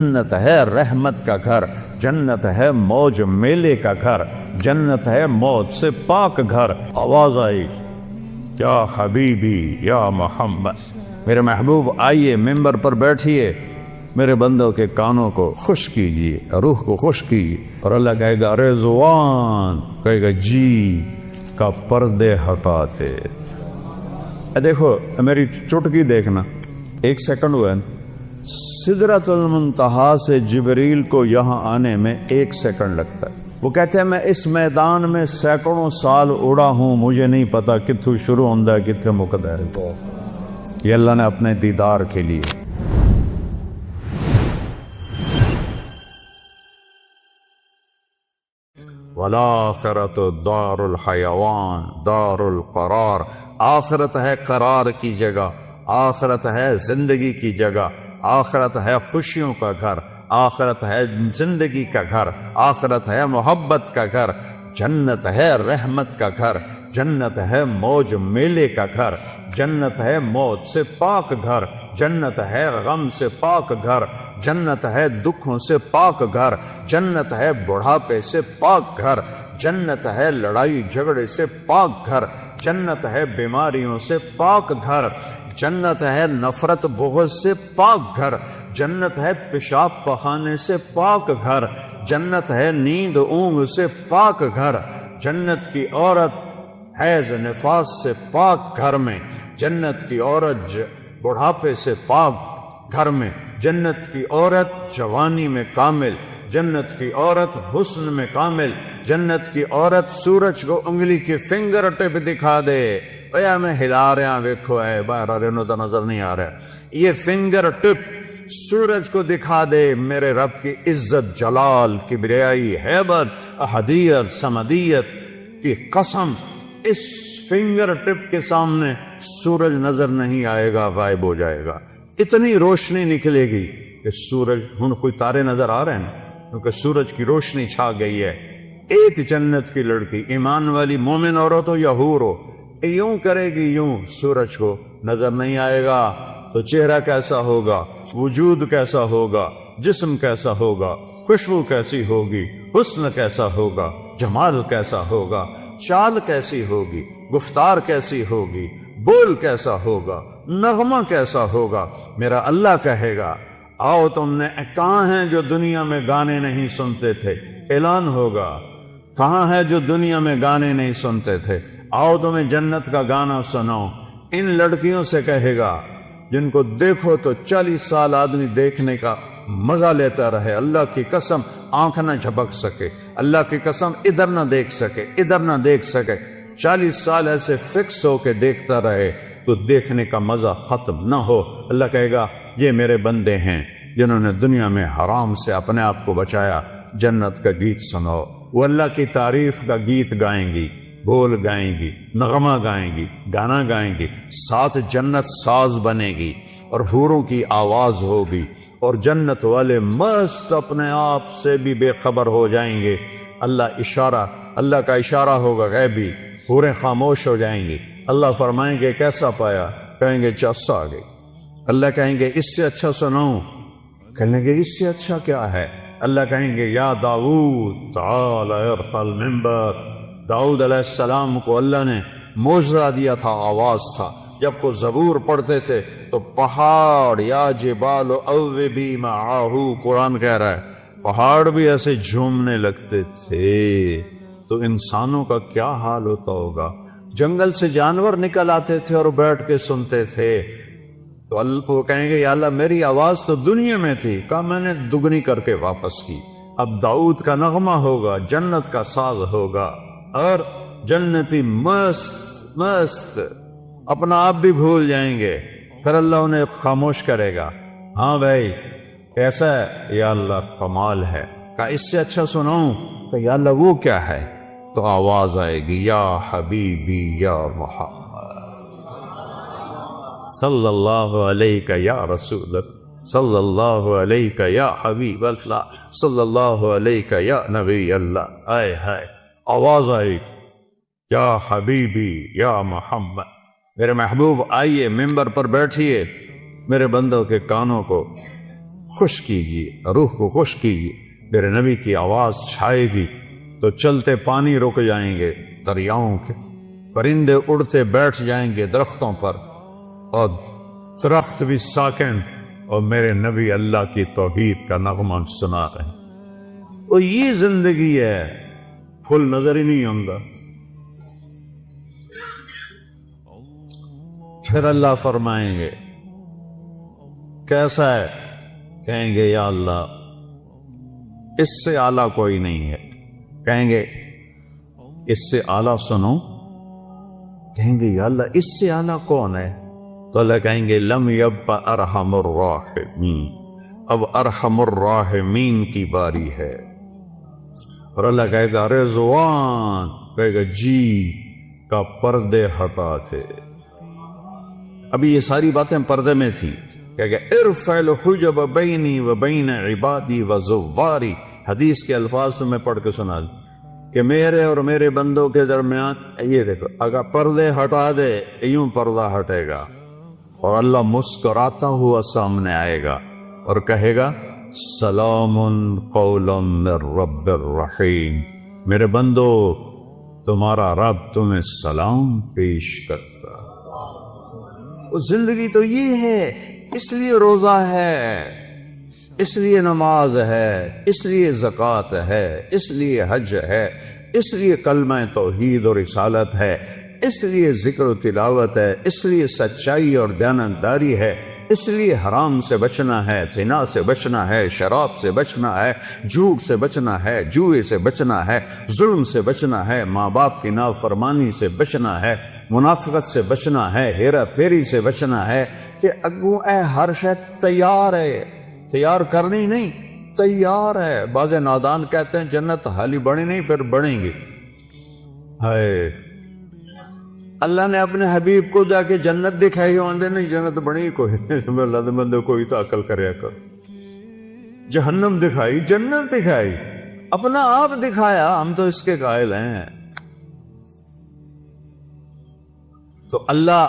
جنت ہے رحمت کا گھر، جنت ہے موج میلے کا گھر، جنت ہے موت سے پاک گھر۔ آواز آئی یا حبیبی یا محمد، میرے محبوب آئیے ممبر پر بیٹھیے، میرے بندوں کے کانوں کو خوش کیجیے، روح کو خوش کیجیے۔ اور اللہ کہے گا رضوان، کہے گا جی کا پردے ہٹاتے۔ دیکھو میری چٹکی دیکھنا، 1 سیکنڈ ہوا ہے، سدرۃ المنتہا سے جبریل کو یہاں آنے میں 1 سیکنڈ لگتا ہے۔ وہ کہتے ہیں میں اس میدان میں سینکڑوں سال اڑا ہوں، مجھے نہیں پتا کتھوں شروع ہوندہ ہے کتھوں مکدہ ہے۔ یہ اللہ نے اپنے دیدار کے لیے۔ وَالْآخِرَةُ دار الحیوان دار القرار، آخرت ہے قرار کی جگہ، آخرت ہے زندگی کی جگہ، آخرت ہے خوشیوں کا گھر، آخرت ہے زندگی کا گھر، آخرت ہے محبت کا گھر، جنت ہے رحمت کا گھر، جنت ہے موج میلے کا گھر، جنت ہے موت سے پاک گھر، جنت ہے غم سے پاک گھر، جنت ہے دکھوں سے پاک گھر، جنت ہے بڑھاپے سے پاک گھر، جنت ہے لڑائی جھگڑے سے پاک گھر، جنت ہے بیماریوں سے پاک گھر، جنت ہے نفرت بغض سے پاک گھر، جنت ہے پیشاب پخانے سے پاک گھر، جنت ہے نیند اونگ سے پاک گھر، جنت کی عورت حیض نفاس سے پاک گھر میں، جنت کی عورت بڑھاپے سے پاک گھر میں، جنت کی عورت جوانی میں کامل، جنت کی عورت حسن میں کامل، جنت کی عورت سورج کو انگلی کی فنگر ٹپ دکھا دے، اے میں ہلا رہا ویکھو اے باہر رہنو تو نظر نہیں آ رہا، یہ فنگر ٹپ سورج کو دکھا دے میرے رب کی عزت جلال کبریائی حیبت احدیت سمدیت کی قسم، اس فنگر ٹپ کے سامنے سورج نظر نہیں آئے گا، غائب ہو جائے گا۔ اتنی روشنی نکلے گی کہ سورج ہن کوئی تارے نظر آ رہے ہیں کیونکہ سورج کی روشنی چھا گئی ہے۔ ایک جنت کی لڑکی ایمان والی مومن عورت ہو یا حور ہو، یوں کرے گی یوں، سورج کو نظر نہیں آئے گا تو چہرہ کیسا ہوگا، وجود کیسا ہوگا، جسم کیسا ہوگا، خوشبو کیسی ہوگی، حسن کیسا ہوگا، جمال کیسا ہوگا، چال کیسی ہوگی، گفتار کیسی ہوگی، بول کیسا ہوگا، نغمہ کیسا ہوگا۔ میرا اللہ کہے گا آؤ تم نے کہاں ہیں جو دنیا میں گانے نہیں سنتے تھے، اعلان ہوگا کہاں ہے جو دنیا میں گانے نہیں سنتے تھے، آؤ تمہیں جنت کا گانا سناؤ۔ ان لڑکیوں سے کہے گا جن کو دیکھو تو 40 سال آدمی دیکھنے کا مزہ لیتا رہے، اللہ کی قسم آنکھ نہ جھپک سکے، اللہ کی قسم ادھر نہ دیکھ سکے، ادھر نہ دیکھ سکے، 40 سال ایسے فکس ہو کے دیکھتا رہے تو دیکھنے کا مزہ ختم نہ ہو۔ اللہ کہے گا یہ میرے بندے ہیں جنہوں نے دنیا میں حرام سے اپنے آپ کو بچایا، جنت کا گیت سناؤ۔ وہ اللہ کی تعریف کا گیت گائیں گی، بول گائیں گی، نغمہ گائیں گی، گانا گائیں گی، ساتھ جنت ساز بنے گی اور حوروں کی آواز ہوگی، اور جنت والے مست اپنے آپ سے بھی بے خبر ہو جائیں گے۔ اللہ کا اشارہ ہوگا غیبی، حوریں خاموش ہو جائیں گی۔ اللہ فرمائیں گے کیسا پایا، کہیں گے چس آ گئی۔ اللہ کہیں گے اس سے اچھا سناؤں، کہنے گے اس سے اچھا کیا ہے۔ اللہ کہیں گے یا داؤد تعال ارفع المنبر، داؤد علیہ السلام کو اللہ نے معجزہ دیا تھا، آواز تھا، جب کو زبور پڑھتے تھے تو پہاڑ یا جبال اوبی معاہ، قرآن کہہ رہا ہے پہاڑ بھی ایسے جھومنے لگتے تھے، تو انسانوں کا کیا حال ہوتا ہوگا۔ جنگل سے جانور نکل آتے تھے اور بیٹھ کے سنتے تھے، تو اللہ کو کہیں گے یا اللہ میری آواز تو دنیا میں تھی، کہا میں نے دگنی کر کے واپس کی۔ اب داؤد کا نغمہ ہوگا، جنت کا ساز ہوگا، اور جنتی مست مست اپنا آپ بھی بھول جائیں گے، پھر اللہ انہیں خاموش کرے گا۔ ہاں بھائی کیسا ہے، یا اللہ کمال ہے، کہا اس سے اچھا سناؤں، کہ یا اللہ وہ کیا ہے، تو آواز آئے گی یا حبیبی یا محمد صلی اللہ علیہ یا رسول، صلی اللہ علیہ یا حبیب اللہ، صلی اللہ علیہ یا نبی اللہ۔ آئے ہائے آواز آئے گی یا حبیبی یا محمد، میرے محبوب آئیے ممبر پر بیٹھیے، میرے بندوں کے کانوں کو خوش کیجیے، روح کو خوش کیجیے۔ میرے نبی کی آواز چھائے گی تو چلتے پانی رک جائیں گے دریاؤں کے، پرندے اڑتے بیٹھ جائیں گے درختوں پر، اور درخت بھی ساکن، اور میرے نبی اللہ کی توحید کا نغمہ سنا رہے ہیں۔ اور یہ زندگی ہے، پھول نظر ہی نہیں آتا۔ پھر اللہ فرمائیں گے کیسا ہے؟ کہیں گے یا اللہ اس سے اعلیٰ کوئی نہیں ہے۔ کہیں گے اس سے اعلیٰ سنو، کہیں گے یا اللہ اس سے اعلیٰ کون ہے؟ تو اللہ کہیں گے لم یبق ارحم الراحمین، اب ارحم الراحمین کی باری ہے۔ اور اللہ کہے گا رضوان، کہے گا جی کا پردے ہٹا تھے۔ ابھی یہ ساری باتیں پردے میں تھی، کہ ارفع الحجب بینی و بین عبادی و زواری۔ حدیث کے الفاظ تو میں پڑھ کے سنا دوں کہ میرے اور میرے بندوں کے درمیان یہ دیکھو، اگر پردے ہٹا دے یوں پردہ ہٹے گا، اور اللہ مسکراتا ہوا سامنے آئے گا اور کہے گا سلام قولا من رب الرحیم، میرے بندو تمہارا رب تمہیں سلام پیش کرتا۔ زندگی تو یہ ہے، اس لیے روزہ ہے، اس لیے نماز ہے، اس لیے زکوٰۃ ہے، اس لیے حج ہے، اس لیے کلمہ توحید اور رسالت ہے، اس لیے ذکر و تلاوت ہے، اس لیے سچائی اور دیانتداری ہے، اس لیے حرام سے بچنا ہے، زنا سے بچنا ہے، شراب سے بچنا ہے، جھوٹ سے بچنا ہے، جوئے سے بچنا ہے، ظلم سے بچنا ہے، ماں باپ کی نافرمانی سے بچنا ہے، منافقت سے بچنا ہے، ہیرا پھیری سے بچنا ہے۔ کہ اگوں اے ہر شے تیار ہے، تیار کرنی نہیں، تیار ہے۔ بعض نادان کہتے ہیں جنت حالی بڑی نہیں، پھر بڑھیں گی۔ ہائے، اللہ نے اپنے حبیب کو جا کے جنت دکھائی، ہوندے نہیں جنت بڑی کوئی، اللہ دے بندے کوئی تو عقل کریا کر۔ جہنم دکھائی، جنت دکھائی، اپنا آپ دکھایا، ہم تو اس کے قائل ہیں۔ تو اللہ،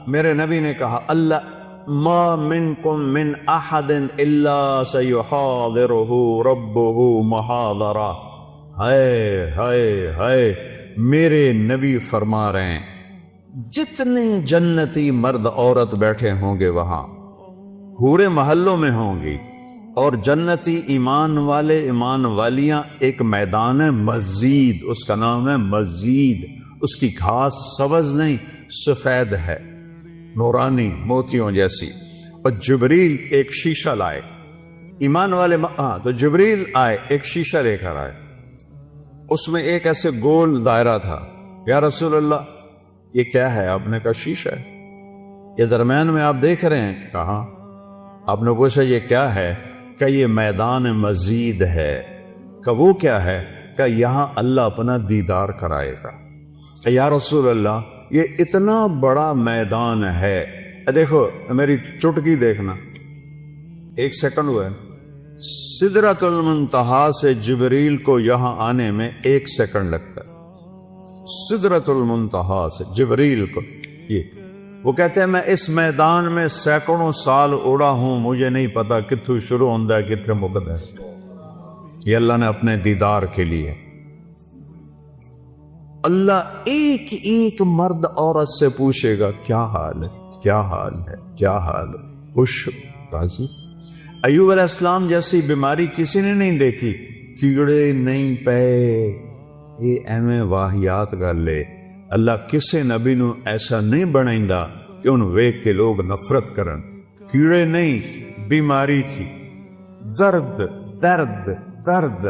میرے نبی نے کہا اللہ ما منکم من احد الا سیحاضرہ ربہ محاضرہ۔ ہائے ہائے ہائے، میرے نبی فرما رہے ہیں جتنے جنتی مرد عورت بیٹھے ہوں گے وہاں پورے محلوں میں ہوں گی، اور جنتی ایمان والے ایمان والیاں، ایک میدان ہے مزید، اس کا نام ہے مزید، اس کی گھاس سبز نہیں سفید ہے، نورانی موتیوں جیسی۔ اور جبریل ایک شیشہ لائے، ایمان والے تو جبریل آئے ایک شیشہ لے کر آئے، اس میں ایک ایسے گول دائرہ تھا۔ یا رسول اللہ یہ کیا ہے؟ آپ نے کہا شیشہ ہے، یہ درمیان میں آپ دیکھ رہے ہیں؟ کہا۔ آپ نے پوچھا یہ کیا ہے؟ کہ یہ میدان مزید ہے۔ کہ وہ کیا ہے؟ کہ یہاں اللہ اپنا دیدار کرائے گا۔ کہ یا رسول اللہ یہ اتنا بڑا میدان ہے، دیکھو میری چٹکی دیکھنا، ایک سیکنڈ ہوا ہے، سدرۃ المنتہا سے جبریل کو یہاں آنے میں 1 سیکنڈ لگتا ہے، سدرۃ المنتہا سے جبریل کو۔ یہ وہ کہتے ہیں میں اس میدان میں سینکڑوں سال اڑا ہوں، مجھے نہیں پتا کتھوں شروع ہوتا ہے کتنے مقدر ہے۔ یہ اللہ نے اپنے دیدار کے لیے، اللہ ایک ایک مرد عورت سے پوچھے گا کیا حال ہے، کیا حال ہے، کیا حال ہے، خوش راضی؟ ایوب علیہ السلام جیسی بیماری کسی نے نہیں دیکھی، کیڑے نہیں پے، یہ ایویں واہیات گل ہے۔ اللہ کسے نبی نو ایسا نہیں بنائندا کہ ان ویکھ کے لوگ نفرت کرن۔ کیڑے نہیں، بیماری تھی، درد درد درد۔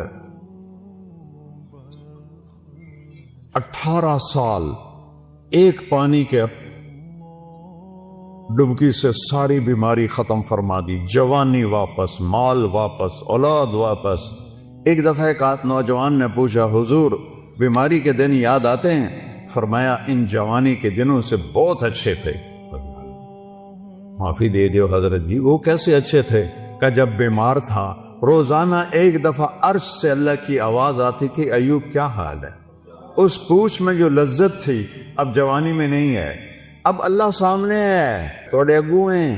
18 سال ایک پانی کے ڈبکی سے ساری بیماری ختم فرما دی، جوانی واپس، مال واپس، اولاد واپس۔ ایک دفعہ ایک نوجوان نے پوچھا حضور بیماری کے دن یاد آتے ہیں؟ فرمایا ان جوانی کے دنوں سے بہت اچھے تھے۔ معافی دے دیو حضرت جی، وہ کیسے اچھے تھے؟ کہ جب بیمار تھا روزانہ ایک دفعہ عرش سے اللہ کی آواز آتی تھی ایوب کیا حال ہے؟ اس پوچھ میں جو لذت تھی اب جوانی میں نہیں ہے۔ اب اللہ سامنے ہے، توڑے اگو ہیں،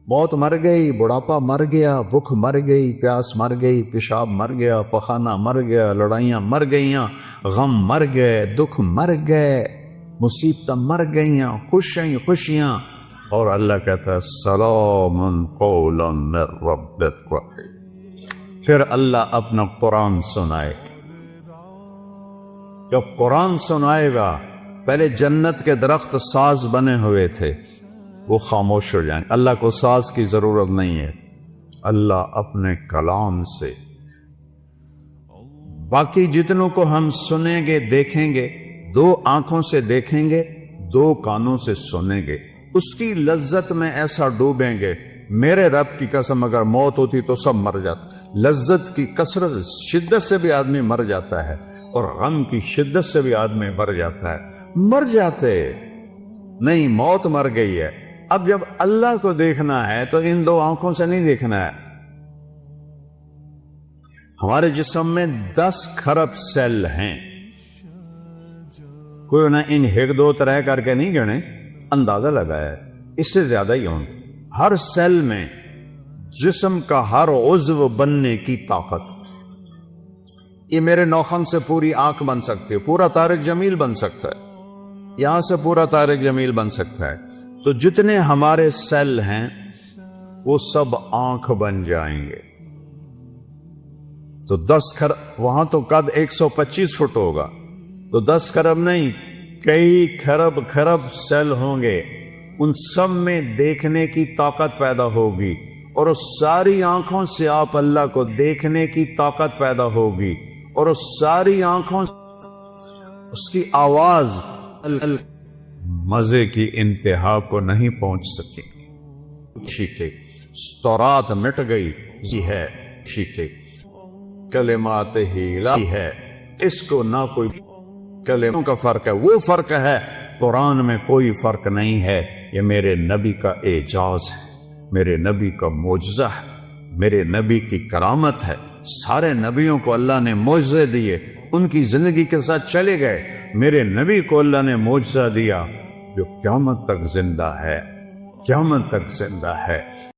موت مر گئی، بڑھاپا مر گیا، بھوک مر گئی، پیاس مر گئی، پیشاب مر گیا، پخانہ مر گیا، لڑائیاں مر گئیاں، غم مر گئے، دکھ مر گئے، مصیبتیں مر گئیاں، خوشیاں، اور اللہ کہتا ہے سلام قولا من رب الرحیم۔ پھر اللہ اپنا قرآن سنائے۔ جب قرآن سنائے گا، پہلے جنت کے درخت ساز بنے ہوئے تھے، وہ خاموش ہو جائیں۔ اللہ کو ساز کی ضرورت نہیں ہے، اللہ اپنے کلام سے باقی جتنوں کو ہم سنیں گے، دیکھیں گے، 2 آنکھوں سے دیکھیں گے، 2 کانوں سے سنیں گے، اس کی لذت میں ایسا ڈوبیں گے۔ میرے رب کی قسم، اگر موت ہوتی تو سب مر جاتا۔ لذت کی کثرت، شدت سے بھی آدمی مر جاتا ہے، اور غم کی شدت سے بھی آدمی مر جاتا ہے۔ مر جاتے نہیں، موت مر گئی ہے۔ اب جب اللہ کو دیکھنا ہے تو ان 2 آنکھوں سے نہیں دیکھنا ہے۔ ہمارے جسم میں 10 کھرب سیل ہیں، کوئی نہ ان 1 2 3 کر کے نہیں گنے، اندازہ لگایا ہے، اس سے زیادہ ہی ہوں۔ ہر سیل میں جسم کا ہر عضو بننے کی طاقت۔ یہ میرے نوخن سے پوری آنکھ بن سکتی ہے، پورا طارق جمیل بن سکتا ہے، یہاں سے پورا طارق جمیل بن سکتا ہے۔ تو جتنے ہمارے سیل ہیں وہ سب آنکھ بن جائیں گے۔ تو 10 کھرب، وہاں تو قد 125 فٹ ہوگا، تو 10 کھرب نہیں، کئی کھرب سیل ہوں گے۔ ان سب میں دیکھنے کی طاقت پیدا ہوگی، اور اس ساری آنکھوں سے آپ اللہ کو دیکھنے کی طاقت پیدا ہوگی، اور اس ساری آنکھوں اس کی آواز مزے کی انتہا کو نہیں پہنچ سکتی۔ شیخے تورات مٹ گئی، یہ ہے شیخے کلمات ہی الہی ہے، اس کو نہ کوئی کلموں کا فرق ہے، وہ فرق ہے، قرآن میں کوئی فرق نہیں ہے۔ یہ میرے نبی کا اعجاز ہے، میرے نبی کا معجزہ ہے، میرے نبی کی کرامت ہے۔ سارے نبیوں کو اللہ نے معجزے دیے، ان کی زندگی کے ساتھ چلے گئے۔ میرے نبی کو اللہ نے معجزہ دیا جو قیامت تک زندہ ہے، قیامت تک زندہ ہے۔